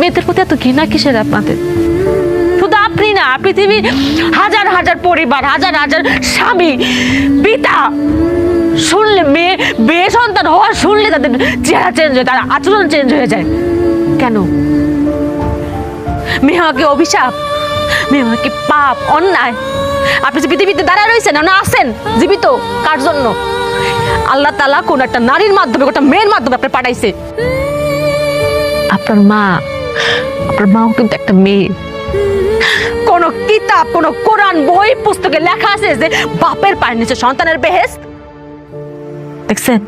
মেয়েদের প্রতি এত ঘৃণা কিসের আপনাদের? শুধু আপনি না, পৃথিবীর হাজার হাজার পরিবার, হাজার হাজার স্বামী, পিতা শুনলে মেয়ে সন্তান হওয়ার শুনলে তাদের চেহারা চেঞ্জ হয়, তার আচরণ চেঞ্জ হয়ে যায়। কেন? মেয়ে হওয়াকে অভিশাপ, মেয়ে হওয়াকে পাপ, অন্যায়? আপনি যে পৃথিবীতে দাঁড়ায় রয়েছেন না আছেন জীবিত, কার জন্য? আল্লাহ তাআলা কোন একটা নারীর মাধ্যমে, একটা মেয়ের মাধ্যমে আপনি পাঠাইছে। আপনার মাও কিন্তু একটা মেয়ে। কোন কিতাব, কোন কোরআন বই পুস্তকে লেখা আছে যে বাপের পায়ের নিচে সন্তানের বেহেশত? দেখছেন?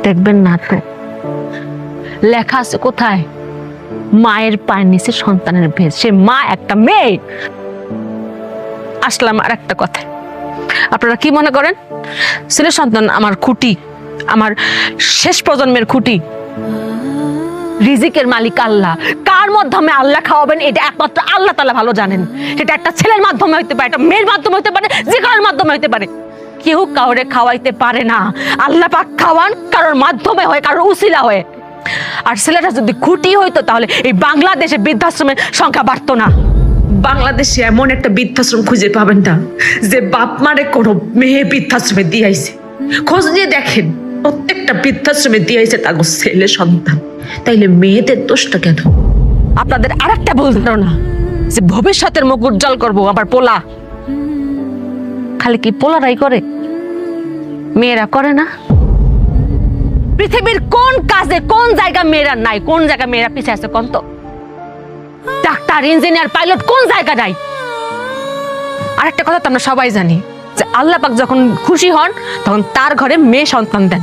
দেখবেন না তো, লেখা আছে কোথায়? মায়ের পায়ের নিচে সন্তানের বেহেশত। সে মা একটা মেয়ে। আসলাম আর একটা কথা, আপনারা কি মনে করেন ছেলে সন্তান আমার খুঁটি, আমার শেষ প্রজন্মের খুঁটি? রিজিকের মালিক আল্লাহ। কার মাধ্যমে আল্লাহ খাওয়াবেন এটা একমাত্র আল্লাহ তাআলা ভালো জানেন। সেটা একটা ছেলের মাধ্যমে হইতে পারে, একটা মেয়ের মাধ্যমে হইতে পারে, যে কারোর মাধ্যমে হইতে পারে। কেউ কাউরে খাওয়াইতে পারে না। আল্লাহ পাক খাওয়ান কারোর মাধ্যমে হয়, কারোর উসিলা হয়। আর ছেলেটা যদি খুঁটি হইতো তাহলে এই বাংলাদেশে বৃদ্ধাশ্রমের সংখ্যা বাড়তো না। বাংলাদেশে এমন একটা বৃদ্ধাশ্রম খুঁজে পাবেন না যে বাপ মারে কোনো মেয়ে বৃদ্ধাশ্রমে দিয়াইছে। খোঁজ নিয়ে দেখেন, প্রত্যেকটা বৃদ্ধাশ্রমে দিয়াইছে তার ছেলে সন্তান। তাইলে মেয়েদের দোষটা কেন? আপনাদের আরেকটা ভুল ধারণা যে ভবিষ্যতের মুখ উজ্জ্বল করবো আবার পোলা। খালি কি পোলারাই করে? মেয়েরা করে না? পৃথিবীর কোন কাজে, কোন জায়গা মেয়েরা নাই? কোন জায়গা মেয়েরা পিছিয়ে আছে কোন তো? ডাক্তার, ইঞ্জিনিয়ার, পাইলট কোন জায়গা নাই? আরেকটা কথা তো আমরা সবাই জানি যে আল্লাহ পাক যখন খুশি হন তখন তার ঘরে মেয়ে সন্তান দেন।